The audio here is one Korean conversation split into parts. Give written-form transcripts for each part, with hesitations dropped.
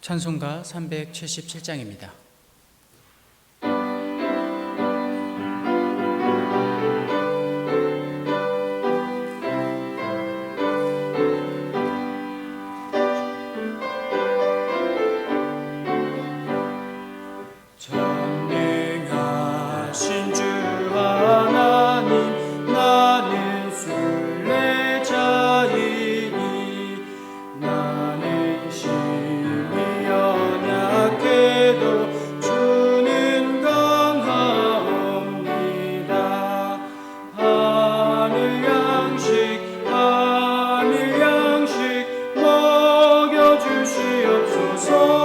찬송가 377장입니다. 전능하신 주 하나님, 나는 순례자이니 나는 심히 연약해도 주는 강하옵니다. 하늘 양식 먹여주시옵소서.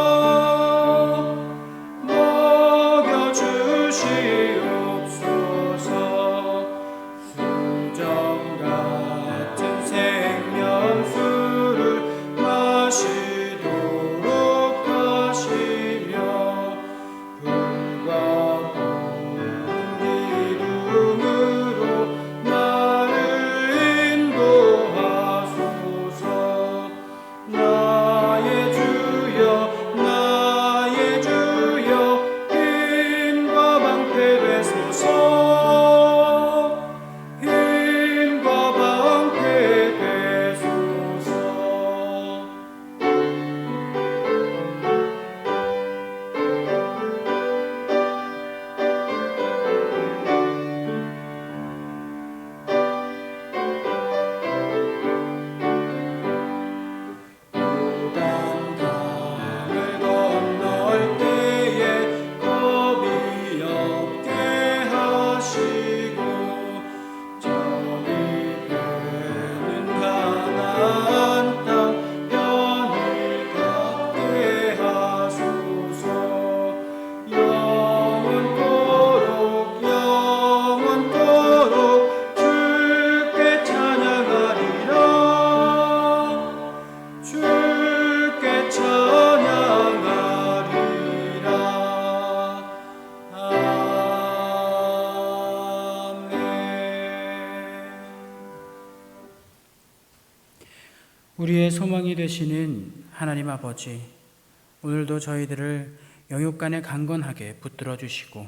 우리의 소망이 되시는 하나님 아버지, 오늘도 저희들을 영육간에 강건하게 붙들어 주시고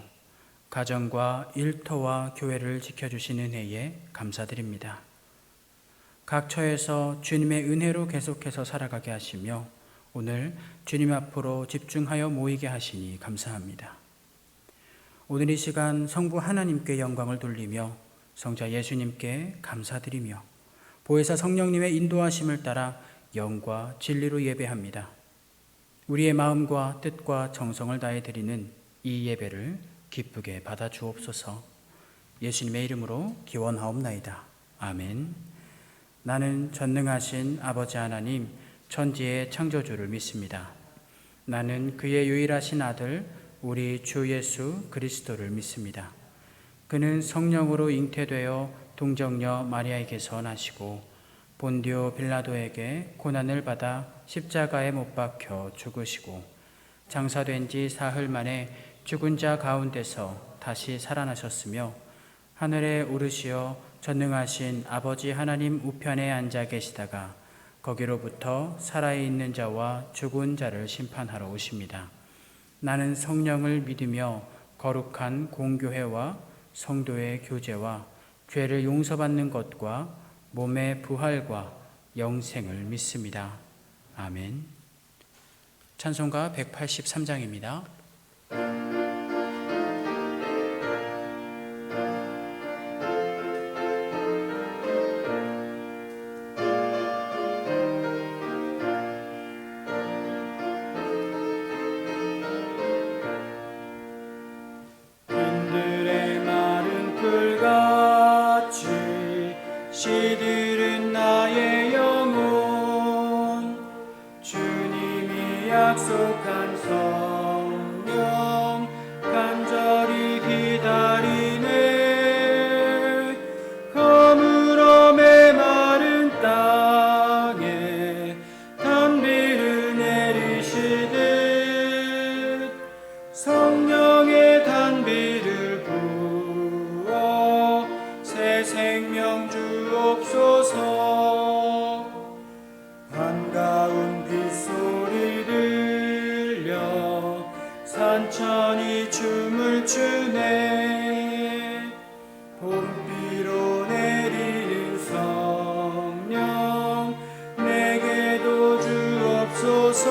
가정과 일터와 교회를 지켜주시는 은혜에 감사드립니다. 각 처에서 주님의 은혜로 계속해서 살아가게 하시며 오늘 주님 앞으로 집중하여 모이게 하시니 감사합니다. 오늘 이 시간 성부 하나님께 영광을 돌리며 성자 예수님께 감사드리며 보혜사 성령님의 인도하심을 따라 영과 진리로 예배합니다. 우리의 마음과 뜻과 정성을 다해 드리는 이 예배를 기쁘게 받아 주옵소서. 예수님의 이름으로 기원하옵나이다. 아멘. 나는 전능하신 아버지 하나님, 천지의 창조주를 믿습니다. 나는 그의 유일하신 아들 우리 주 예수 그리스도를 믿습니다. 그는 성령으로 잉태되어 동정녀 마리아에게서 나시고 본디오 빌라도에게 고난을 받아 십자가에 못 박혀 죽으시고 장사된 지 사흘 만에 죽은 자 가운데서 다시 살아나셨으며 하늘에 오르시어 전능하신 아버지 하나님 우편에 앉아 계시다가 거기로부터 살아있는 자와 죽은 자를 심판하러 오십니다. 나는 성령을 믿으며 거룩한 공교회와 성도의 교제와 죄를 용서받는 것과 몸의 부활과 영생을 믿습니다. 아멘. 찬송가 183장입니다. 시들은 나의 영혼, 주님이 약속한 성령 간절히 기다리네. 거물어 메마른 땅에 단비를 내리시듯 성령의 단비를 부어 새 생명 주옵소서. 반가운 빗소리들 주네 봄비로 내리는 성령 내게도 주옵소서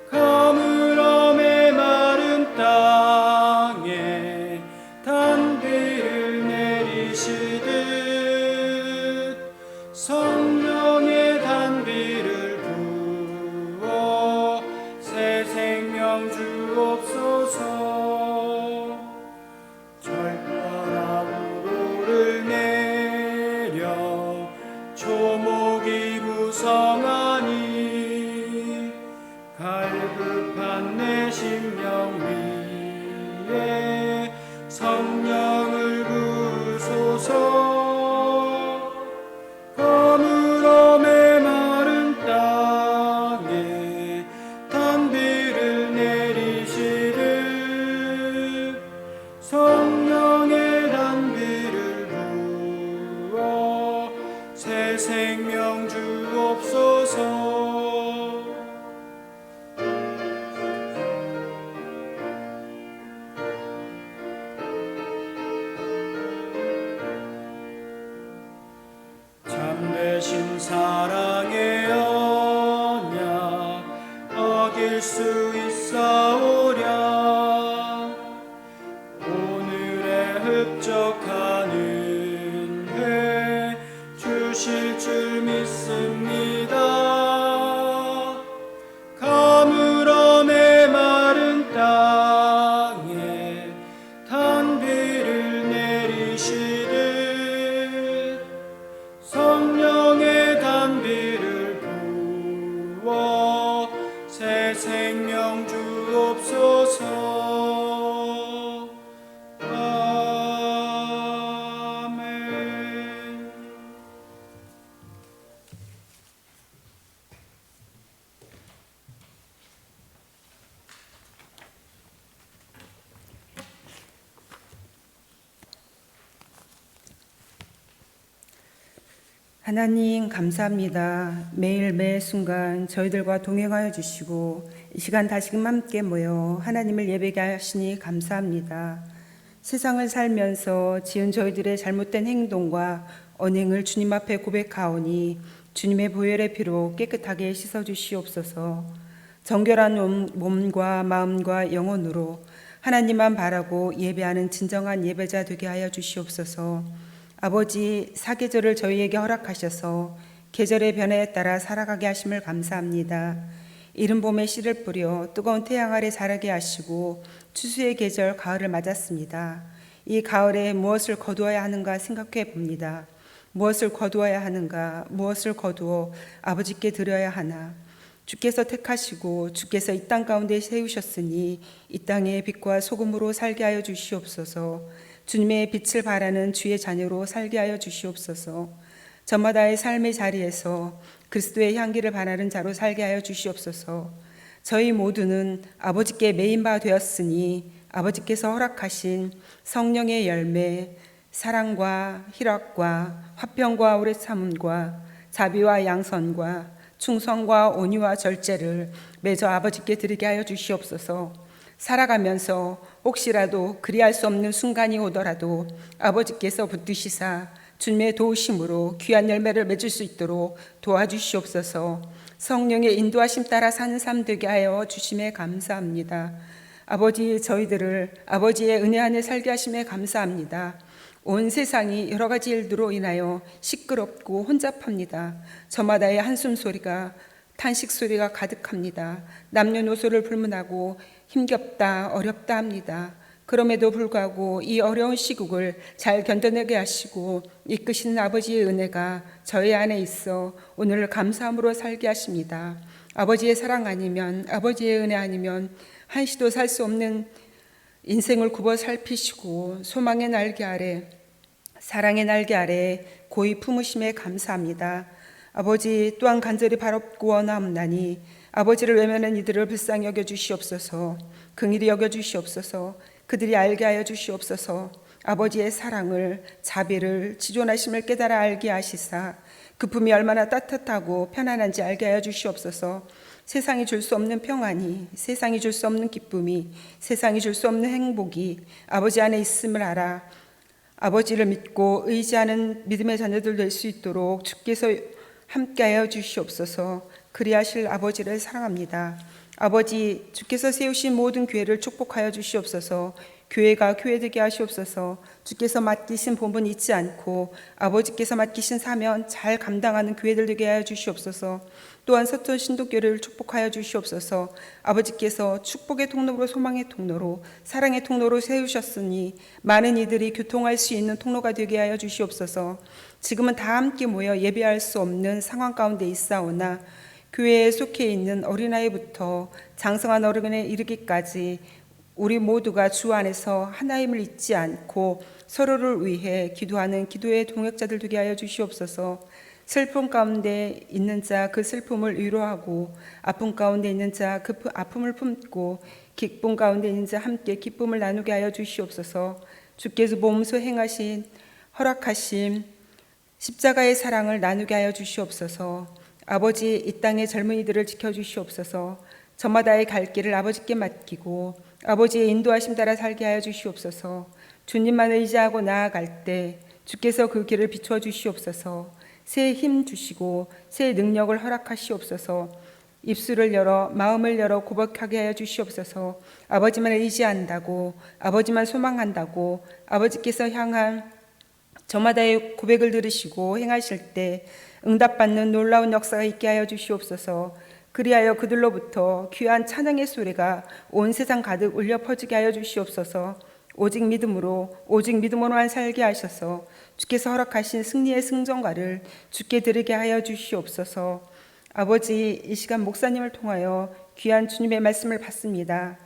가물어 메마른 땅에 단비를 내리시듯 성령의 단비를 부어 새 생명 주옵소서 절바람으로를 내려 초목이 무성하니 갈급한 내 심령 위에 성령을 부으소서 가물어 메마른 땅에 단비를 내리시듯 성령의 단비를 부어 새 생명 주옵소서 참되신 사랑의 언약 어길 수 있사오랴 오늘의 흡족한 은혜 주실 줄 믿습니다 가물어 메마른 땅에 단비를 내리시듯 성령의 단비를 부어 새 생명 주옵소서 아멘. 하나님 감사합니다. 매일 매 순간 저희들과 동행하여 주시고 이 시간 다시금 함께 모여 하나님을 예배하게 하시니 감사합니다. 세상을 살면서 지은 저희들의 잘못된 행동과 언행을 주님 앞에 고백하오니 주님의 보혈의 피로 깨끗하게 씻어 주시옵소서. 정결한 몸과 마음과 영혼으로 하나님만 바라고 예배하는 진정한 예배자 되게 하여 주시옵소서. 아버지, 사계절을 저희에게 허락하셔서 계절의 변화에 따라 살아가게 하심을 감사합니다. 이른 봄에 씨를 뿌려 뜨거운 태양 아래 자라게 하시고 추수의 계절 가을을 맞았습니다. 이 가을에 무엇을 거두어야 하는가 생각해 봅니다. 무엇을 거두어야 하는가, 무엇을 거두어 아버지께 드려야 하나. 주께서 택하시고 주께서 이 땅 가운데 세우셨으니 이 땅의 빛과 소금으로 살게 하여 주시옵소서. 주님의 빛을 바라는 주의 자녀로 살게 하여 주시옵소서. 저마다의 삶의 자리에서 그리스도의 향기를 바라는 자로 살게 하여 주시옵소서. 저희 모두는 아버지께 메인 바 되었으니 아버지께서 허락하신 성령의 열매, 사랑과 희락과 화평과 오래 참음과 자비와 양선과 충성과 온유와 절제를 매저 아버지께 드리게 하여 주시옵소서. 살아가면서 혹시라도 그리할 수 없는 순간이 오더라도 아버지께서 붙드시사 주님의 도우심으로 귀한 열매를 맺을 수 있도록 도와주시옵소서. 성령의 인도하심 따라 사는 삶 되게 하여 주심에 감사합니다. 아버지, 저희들을 아버지의 은혜 안에 살게 하심에 감사합니다. 온 세상이 여러 가지 일들로 인하여 시끄럽고 혼잡합니다. 저마다의 한숨 소리가, 탄식 소리가 가득합니다. 남녀노소를 불문하고 힘겹다, 어렵다 합니다. 그럼에도 불구하고 이 어려운 시국을 잘 견뎌내게 하시고 이끄시는 아버지의 은혜가 저희 안에 있어 오늘을 감사함으로 살게 하십니다. 아버지의 사랑 아니면, 아버지의 은혜 아니면 한시도 살 수 없는 인생을 굽어 살피시고 소망의 날개 아래, 사랑의 날개 아래 고이 품으심에 감사합니다. 아버지, 또한 간절히 바랍고 원하옵나니 아버지를 외면한 이들을 불쌍히 여겨주시옵소서. 긍휼히 여겨주시옵소서. 그들이 알게 하여 주시옵소서. 아버지의 사랑을, 자비를, 지존하심을 깨달아 알게 하시사 그 품이 얼마나 따뜻하고 편안한지 알게 하여 주시옵소서. 세상이 줄 수 없는 평안이, 세상이 줄 수 없는 기쁨이, 세상이 줄 수 없는 행복이 아버지 안에 있음을 알아 아버지를 믿고 의지하는 믿음의 자녀들 될 수 있도록 주께서 함께하여 주시옵소서. 그리하실 아버지를 사랑합니다. 아버지, 주께서 세우신 모든 교회를 축복하여 주시옵소서. 교회가 교회되게 하시옵소서. 주께서 맡기신 본분 잊지 않고 아버지께서 맡기신 사명 잘 감당하는 교회들 되게 하여 주시옵소서. 또한 서천 신도교회를 축복하여 주시옵소서. 아버지께서 축복의 통로로 소망의 통로로 사랑의 통로로 세우셨으니 많은 이들이 교통할 수 있는 통로가 되게 하여 주시옵소서. 지금은 다 함께 모여 예배할 수 없는 상황 가운데 있사오나 교회에 속해 있는 어린아이부터 장성한 어른에 이르기까지 우리 모두가 주 안에서 하나님을 잊지 않고 서로를 위해 기도하는 기도의 동역자들 되게 하여 주시옵소서. 슬픔 가운데 있는 자 그 슬픔을 위로하고 아픔 가운데 있는 자 그 아픔을 품고 기쁨 가운데 있는 자 함께 기쁨을 나누게 하여 주시옵소서. 주께서 몸소 행하신 허락하신 십자가의 사랑을 나누게 하여 주시옵소서. 아버지, 이 땅의 젊은이들을 지켜주시옵소서. 저마다의 갈 길을 아버지께 맡기고 아버지의 인도하심 따라 살게 하여 주시옵소서. 주님만 의지하고 나아갈 때 주께서 그 길을 비추어 주시옵소서. 새 힘 주시고 새 능력을 허락하시옵소서. 입술을 열어 마음을 열어 고백하게 하여 주시옵소서. 아버지만 의지한다고 아버지만 소망한다고 아버지께서 향한 저마다의 고백을 들으시고 행하실 때 응답받는 놀라운 역사가 있게 하여 주시옵소서. 그리하여 그들로부터 귀한 찬양의 소리가 온 세상 가득 울려 퍼지게 하여 주시옵소서. 오직 믿음으로만 살게 하셔서 주께서 허락하신 승리의 승전가를 주께 드리게 하여 주시옵소서. 아버지, 이 시간 목사님을 통하여 귀한 주님의 말씀을 받습니다.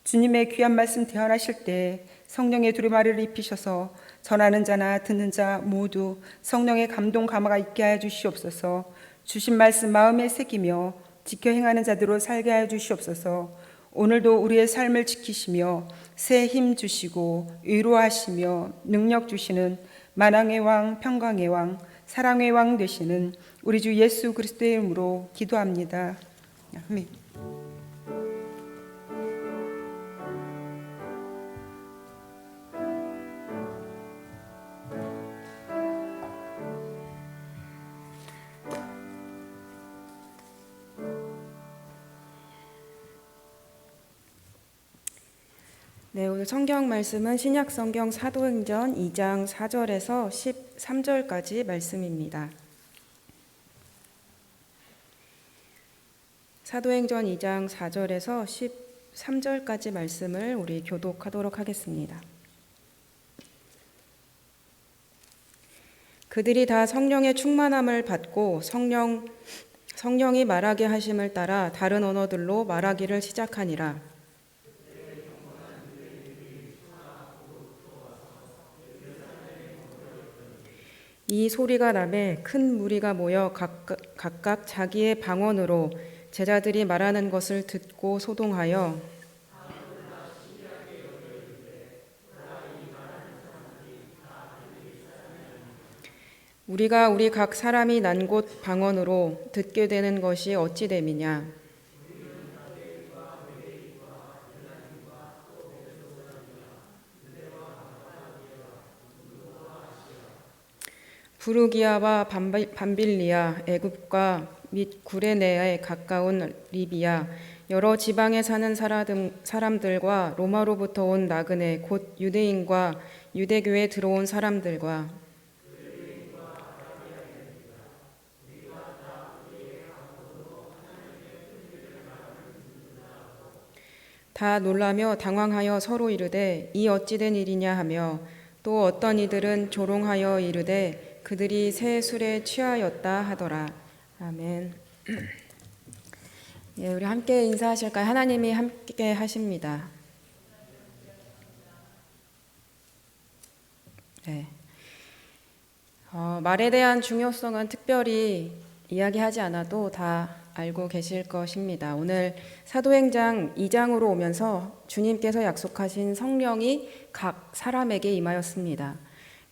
주님의 귀한 말씀 대언하실 때 성령의 두루마리를 입히셔서 전하는 자나 듣는 자 모두 성령의 감동 감화가 있게 하여 주시옵소서. 주신 말씀 마음에 새기며 지켜 행하는 자들로 살게 하여 주시옵소서. 오늘도 우리의 삶을 지키시며 새 힘 주시고 위로하시며 능력 주시는 만왕의 왕, 평강의 왕, 사랑의 왕 되시는 우리 주 예수 그리스도의 이름으로 기도합니다. 아멘. 네, 오늘 성경 말씀은 신약 성경 사도행전 2장 4절에서 13절까지 말씀입니다. 사도행전 2장 4절에서 13절까지 말씀을 우리 교독하도록 하겠습니다. 그들이 다 성령의 충만함을 받고 성령이 말하게 하심을 따라 다른 언어들로 말하기를 시작하니라. 이 소리가 나매 큰 무리가 모여 각각 자기의 방언으로 제자들이 말하는 것을 듣고 소동하여 우리가 우리 각 사람이 난 곳 방언으로 듣게 되는 것이 어찌 됨이냐. 부르기아와 밤빌리아, 애굽과 및 구레네에 가까운 리비아, 여러 지방에 사는 사람들과 로마로부터 온 나그네, 곧 유대인과 유대교에 들어온 사람들과 다 놀라며 당황하여 서로 이르되 이 어찌된 일이냐 하며 또 어떤 이들은 조롱하여 이르되 그들이 새 술에 취하였다 하더라. 아멘. 예, 우리 함께 인사하실까요? 하나님이 함께 하십니다. 네. 말에 대한 중요성은 특별히 이야기하지 않아도 다 알고 계실 것입니다. 오늘 사도행전 2장으로 오면서 주님께서 약속하신 성령이 각 사람에게 임하였습니다.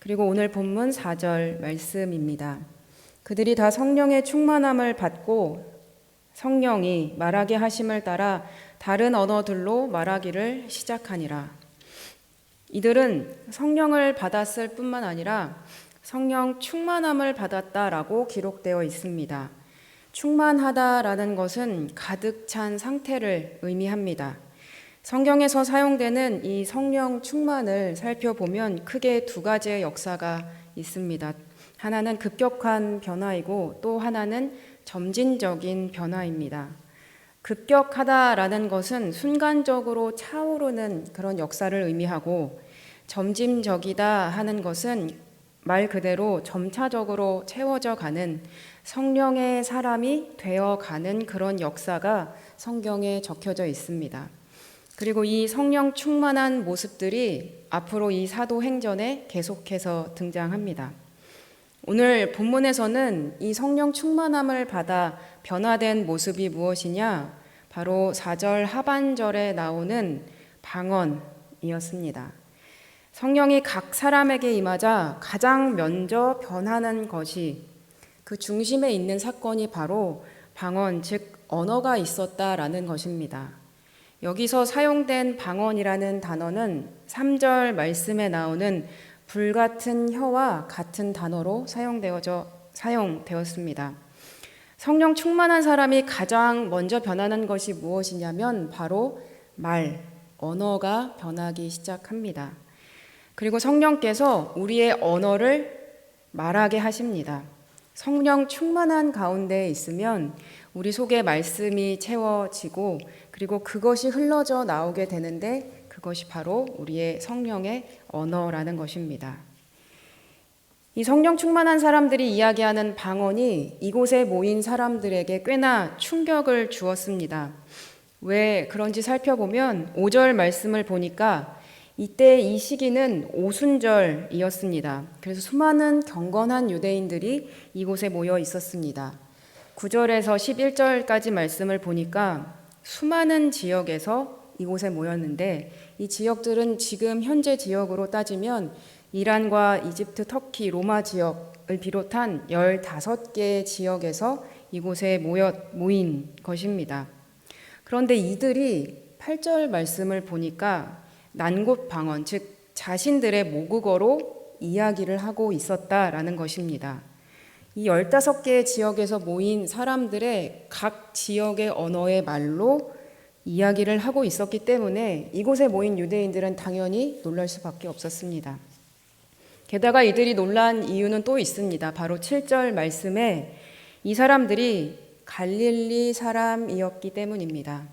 그리고 오늘 본문 4절 말씀입니다. 그들이 다 성령의 충만함을 받고 성령이 말하게 하심을 따라 다른 언어들로 말하기를 시작하니라. 이들은 성령을 받았을 뿐만 아니라 성령 충만함을 받았다라고 기록되어 있습니다. 충만하다라는 것은 가득 찬 상태를 의미합니다. 성경에서 사용되는 이 성령 충만을 살펴보면 크게 두 가지의 역사가 있습니다. 하나는 급격한 변화이고 또 하나는 점진적인 변화입니다. 급격하다라는 것은 순간적으로 차오르는 그런 역사를 의미하고, 점진적이다 하는 것은 말 그대로 점차적으로 채워져 가는, 성령의 사람이 되어가는 그런 역사가 성경에 적혀져 있습니다. 그리고 이 성령 충만한 모습들이 앞으로 이 사도행전에 계속해서 등장합니다. 오늘 본문에서는 이 성령 충만함을 받아 변화된 모습이 무엇이냐? 바로 4절 하반절에 나오는 방언이었습니다. 성령이 각 사람에게 임하자 가장 먼저 변하는 것이, 그 중심에 있는 사건이 바로 방언, 즉 언어가 있었다라는 것입니다. 여기서 사용된 방언이라는 단어는 3절 말씀에 나오는 불같은 혀와 같은 단어로 사용되었습니다. 성령 충만한 사람이 가장 먼저 변하는 것이 무엇이냐면 바로 말, 언어가 변하기 시작합니다. 그리고 성령께서 우리의 언어를 말하게 하십니다. 성령 충만한 가운데 있으면 우리 속에 말씀이 채워지고, 그리고 그것이 흘러져 나오게 되는데 그것이 바로 우리의 성령의 언어라는 것입니다. 이 성령 충만한 사람들이 이야기하는 방언이 이곳에 모인 사람들에게 꽤나 충격을 주었습니다. 왜 그런지 살펴보면 5절 말씀을 보니까 이때 이 시기는 오순절이었습니다. 그래서 수많은 경건한 유대인들이 이곳에 모여 있었습니다. 9절에서 11절까지 말씀을 보니까 수많은 지역에서 이곳에 모였는데, 이 지역들은 지금 현재 지역으로 따지면 이란과 이집트, 터키, 로마 지역을 비롯한 15개의 지역에서 이곳에 모인 것입니다. 그런데 이들이 8절 말씀을 보니까 난곳 방언, 즉 자신들의 모국어로 이야기를 하고 있었다라는 것입니다. 이 15개의 지역에서 모인 사람들의 각 지역의 언어의 말로 이야기를 하고 있었기 때문에 이곳에 모인 유대인들은 당연히 놀랄 수밖에 없었습니다. 게다가 이들이 놀란 이유는 또 있습니다. 바로 7절 말씀에 이 사람들이 갈릴리 사람이었기 때문입니다.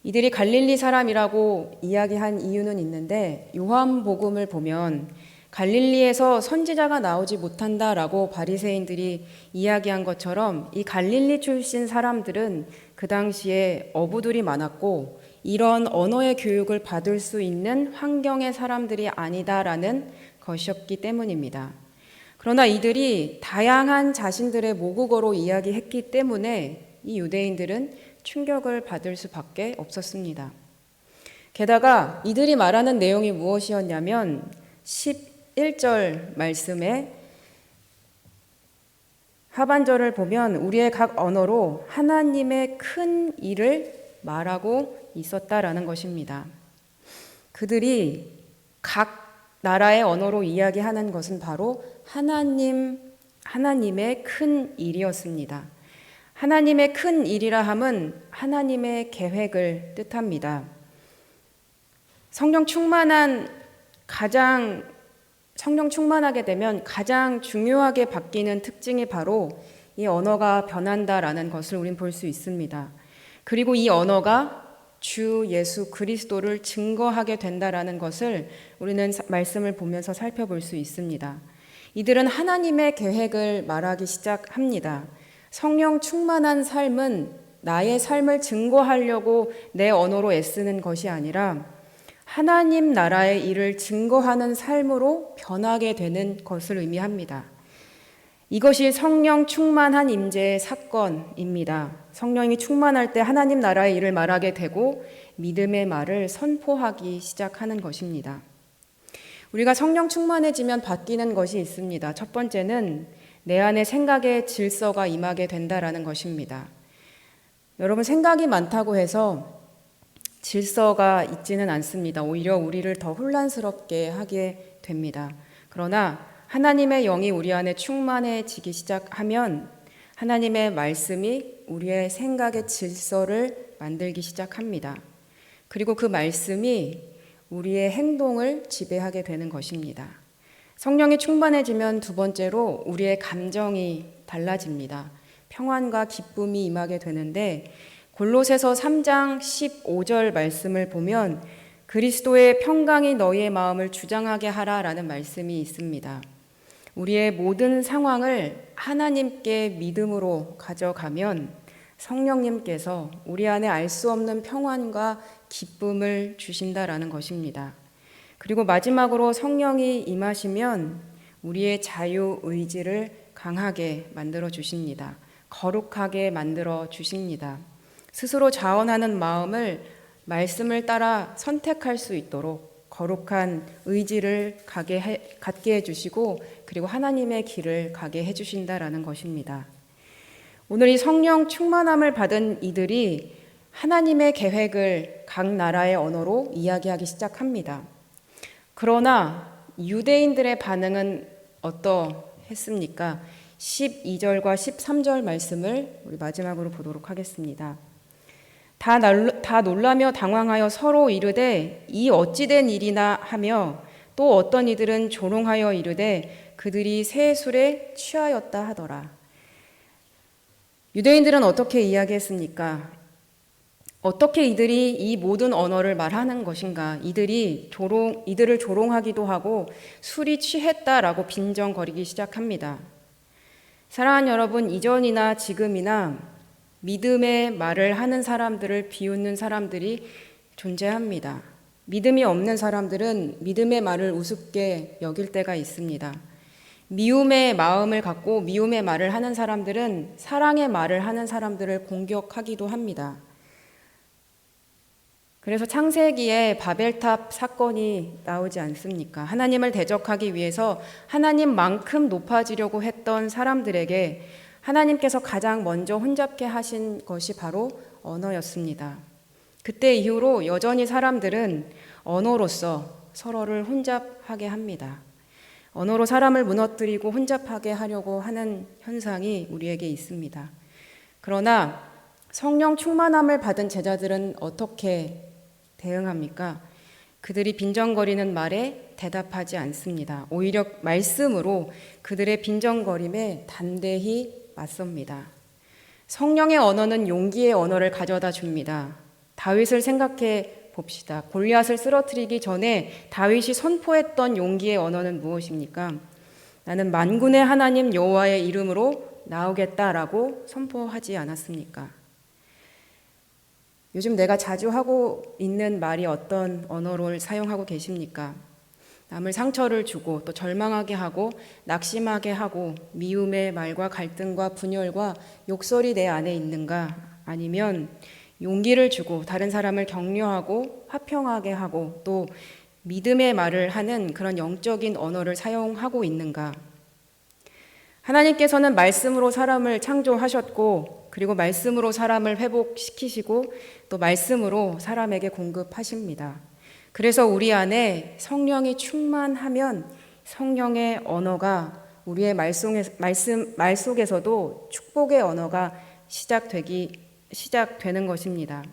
이들이 갈릴리 사람이라고 이야기한 이유는 있는데, 요한복음을 보면 갈릴리에서 선지자가 나오지 못한다라고 바리새인들이 이야기한 것처럼 이 갈릴리 출신 사람들은 그 당시에 어부들이 많았고 이런 언어의 교육을 받을 수 있는 환경의 사람들이 아니다라는 것이었기 때문입니다. 그러나 이들이 다양한 자신들의 모국어로 이야기했기 때문에 이 유대인들은 충격을 받을 수밖에 없었습니다. 게다가 이들이 말하는 내용이 무엇이었냐면 11절 말씀에 하반절을 보면 우리의 각 언어로 하나님의 큰 일을 말하고 있었다라는 것입니다. 그들이 각 나라의 언어로 이야기하는 것은 바로 하나님의 큰 일이었습니다. 하나님의 큰 일이라 함은 하나님의 계획을 뜻합니다. 성령 충만하게 되면 가장 중요하게 바뀌는 특징이 바로 이 언어가 변한다라는 것을 우린 볼 수 있습니다. 그리고 이 언어가 주 예수 그리스도를 증거하게 된다라는 것을 우리는 말씀을 보면서 살펴볼 수 있습니다. 이들은 하나님의 계획을 말하기 시작합니다. 성령 충만한 삶은 나의 삶을 증거하려고 내 언어로 애쓰는 것이 아니라 하나님 나라의 일을 증거하는 삶으로 변하게 되는 것을 의미합니다. 이것이 성령 충만한 임재의 사건입니다. 성령이 충만할 때 하나님 나라의 일을 말하게 되고 믿음의 말을 선포하기 시작하는 것입니다. 우리가 성령 충만해지면 바뀌는 것이 있습니다. 첫 번째는 내 안에 생각의 질서가 임하게 된다라는 것입니다. 여러분, 생각이 많다고 해서 질서가 있지는 않습니다. 오히려 우리를 더 혼란스럽게 하게 됩니다. 그러나 하나님의 영이 우리 안에 충만해지기 시작하면 하나님의 말씀이 우리의 생각의 질서를 만들기 시작합니다. 그리고 그 말씀이 우리의 행동을 지배하게 되는 것입니다. 성령이 충만해지면 두 번째로 우리의 감정이 달라집니다. 평안과 기쁨이 임하게 되는데 골로새서 3장 15절 말씀을 보면 그리스도의 평강이 너희의 마음을 주장하게 하라라는 말씀이 있습니다. 우리의 모든 상황을 하나님께 믿음으로 가져가면 성령님께서 우리 안에 알 수 없는 평안과 기쁨을 주신다라는 것입니다. 그리고 마지막으로 성령이 임하시면 우리의 자유 의지를 강하게 만들어 주십니다. 거룩하게 만들어 주십니다. 스스로 자원하는 마음을 말씀을 따라 선택할 수 있도록 거룩한 의지를 갖게 해주시고 그리고 하나님의 길을 가게 해주신다라는 것입니다. 오늘 이 성령 충만함을 받은 이들이 하나님의 계획을 각 나라의 언어로 이야기하기 시작합니다. 그러나 유대인들의 반응은 어떠했습니까? 12절과 13절 말씀을 우리 마지막으로 보도록 하겠습니다. 다 놀라며 당황하여 서로 이르되 이 어찌된 일이나 하며 또 어떤 이들은 조롱하여 이르되 그들이 새 술에 취하였다 하더라. 유대인들은 어떻게 이야기했습니까? 어떻게 이들이 이 모든 언어를 말하는 것인가? 이들을 조롱하기도 하고 술이 취했다라고 빈정거리기 시작합니다. 사랑하는 여러분, 이전이나 지금이나 믿음의 말을 하는 사람들을 비웃는 사람들이 존재합니다. 믿음이 없는 사람들은 믿음의 말을 우습게 여길 때가 있습니다. 미움의 마음을 갖고 미움의 말을 하는 사람들은 사랑의 말을 하는 사람들을 공격하기도 합니다. 그래서 창세기에 바벨탑 사건이 나오지 않습니까? 하나님을 대적하기 위해서 하나님만큼 높아지려고 했던 사람들에게 하나님께서 가장 먼저 혼잡게 하신 것이 바로 언어였습니다. 그때 이후로 여전히 사람들은 언어로서 서로를 혼잡하게 합니다. 언어로 사람을 무너뜨리고 혼잡하게 하려고 하는 현상이 우리에게 있습니다. 그러나 성령 충만함을 받은 제자들은 어떻게 대응합니까? 그들이 빈정거리는 말에 대답하지 않습니다. 오히려 말씀으로 그들의 빈정거림에 담대히 맞섭니다. 성령의 언어는 용기의 언어를 가져다 줍니다. 다윗을 생각해 봅시다. 골리앗을 쓰러뜨리기 전에 다윗이 선포했던 용기의 언어는 무엇입니까? 나는 만군의 하나님 여호와의 이름으로 나오겠다라고 선포하지 않았습니까? 요즘 내가 자주 하고 있는 말이 어떤 언어를 사용하고 계십니까? 남을 상처를 주고 또 절망하게 하고 낙심하게 하고 미움의 말과 갈등과 분열과 욕설이 내 안에 있는가? 아니면 용기를 주고 다른 사람을 격려하고 화평하게 하고 또 믿음의 말을 하는 그런 영적인 언어를 사용하고 있는가? 하나님께서는 말씀으로 사람을 창조하셨고 그리고 말씀으로 사람을 회복시키시고 또 말씀으로 사람에게 공급하십니다. 그래서 우리 안에 성령이 충만하면 성령의 언어가 우리의 말 속에서도 축복의 언어가 시작되는 것입니다.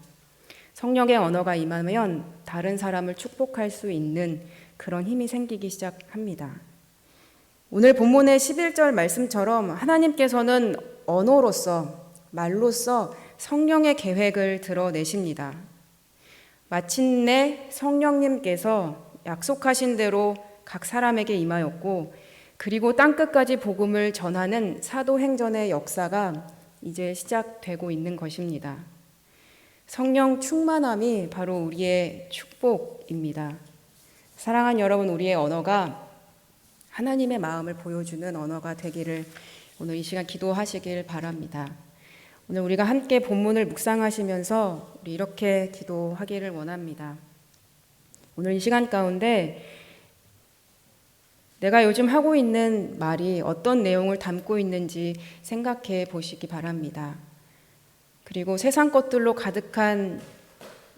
성령의 언어가 임하면 다른 사람을 축복할 수 있는 그런 힘이 생기기 시작합니다. 오늘 본문의 11절 말씀처럼 하나님께서는 언어로서 말로써 성령의 계획을 드러내십니다. 마침내 성령님께서 약속하신 대로 각 사람에게 임하였고 그리고 땅끝까지 복음을 전하는 사도행전의 역사가 이제 시작되고 있는 것입니다. 성령 충만함이 바로 우리의 축복입니다. 사랑하는 여러분, 우리의 언어가 하나님의 마음을 보여주는 언어가 되기를 오늘 이 시간 기도하시길 바랍니다. 오늘 우리가 함께 본문을 묵상하시면서 우리 이렇게 기도하기를 원합니다. 오늘 이 시간 가운데 내가 요즘 하고 있는 말이 어떤 내용을 담고 있는지 생각해 보시기 바랍니다. 그리고 세상 것들로 가득한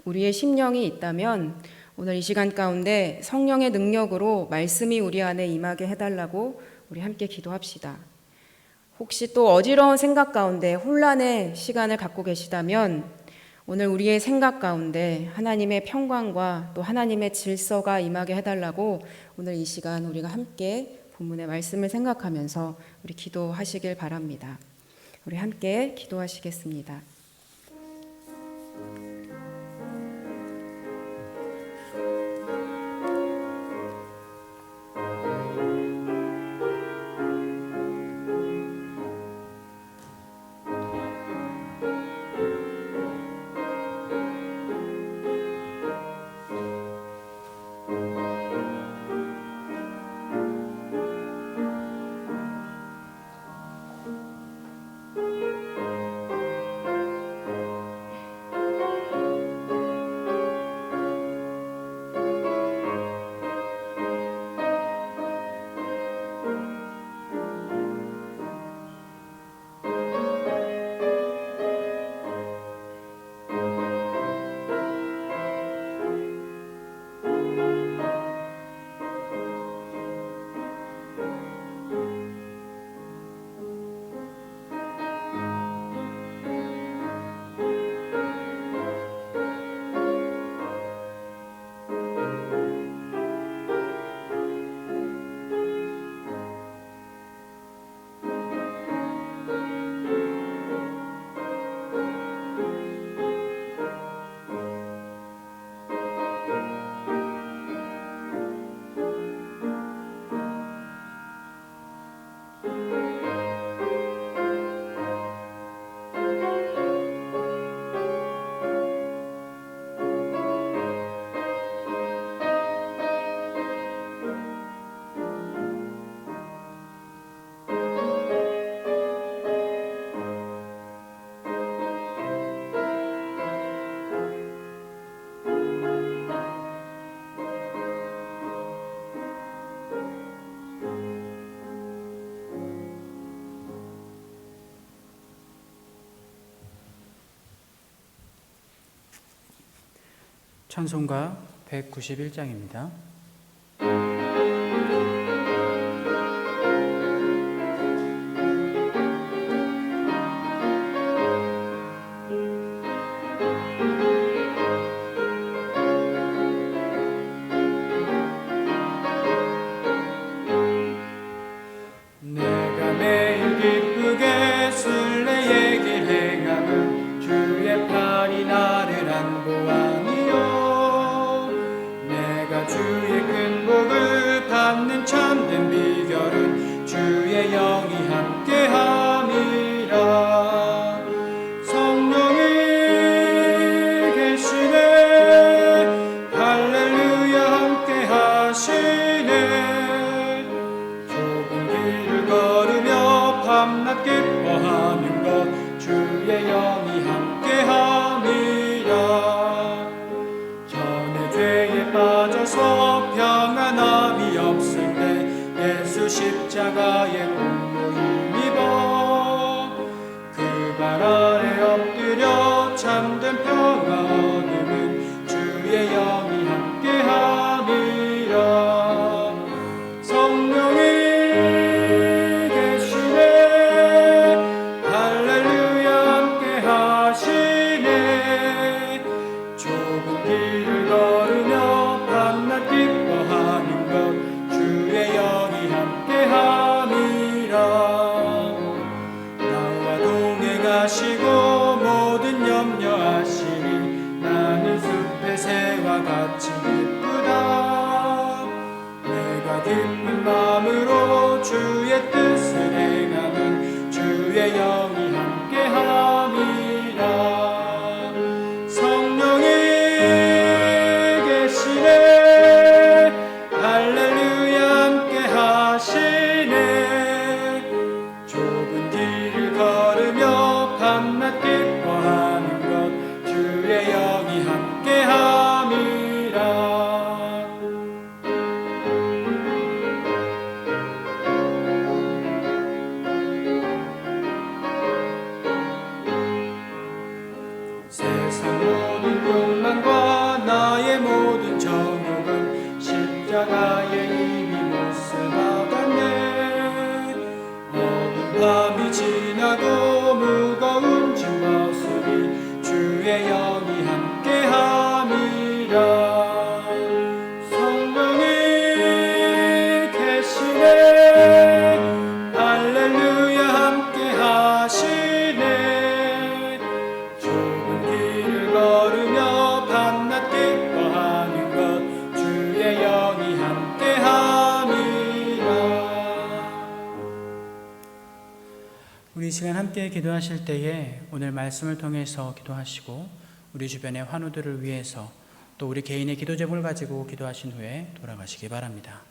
우리의 심령이 있다면 오늘 이 시간 가운데 성령의 능력으로 말씀이 우리 안에 임하게 해달라고 우리 함께 기도합시다. 혹시 또 어지러운 생각 가운데 혼란의 시간을 갖고 계시다면 오늘 우리의 생각 가운데 하나님의 평강과 또 하나님의 질서가 임하게 해달라고 오늘 이 시간 우리가 함께 본문의 말씀을 생각하면서 우리 기도하시길 바랍니다. 우리 함께 기도하시겠습니다. 찬송가 191장입니다. 내가 매일 기쁘게 순례의 길 행함은 주의 팔이 나를 안보함이요 내가 주의 큰 복을 받는 참된 비결은 주의 영이 함께함이라 성령이 계시네 할렐루야 함께하시네 좁은 길을 걸으며 밤낮 기뻐하는 것 주의 영이 함께함이라 전에 죄에 빠져서 평안함이 없을 때 예수 십자가의 공로 힘입어 그 발 아래 엎드려 참된 평화 얻음은 주의 영이 함께함이라 성령이 계시네 할렐루야 함께하시네 좁은 길을 걸으며 밤낮 기뻐하는 것 주의 영이 함께함이라 나와 동행하시고 모든 염려하시니 나는 숲의 새와 같이 기쁘다 내가 기쁜 마음으로 주의 뜻을 행하면 주의 영이 함께함이라 성령이 계시네 할렐루야 함께하시네 좁은 길을 걸으며 밤낮 기뻐하는 것 주의 영이 함께함이라 십자가의 힘이 못을 박았네. 어두운 밤이 지나고 무거운 짐 벗으니 주의 영이 함께함이라. 성령이 계시네. 할렐루야 함께하시네. 좁은 길을 걸으며 밤낮 기뻐하는 것 주의 영이 함께함이라. 우리 이 시간 함께 기도하실 때에 오늘 말씀을 통해서 기도하시고 우리 주변의 환우들을 위해서 또 우리 개인의 기도 제목을 가지고 기도하신 후에 돌아가시기 바랍니다.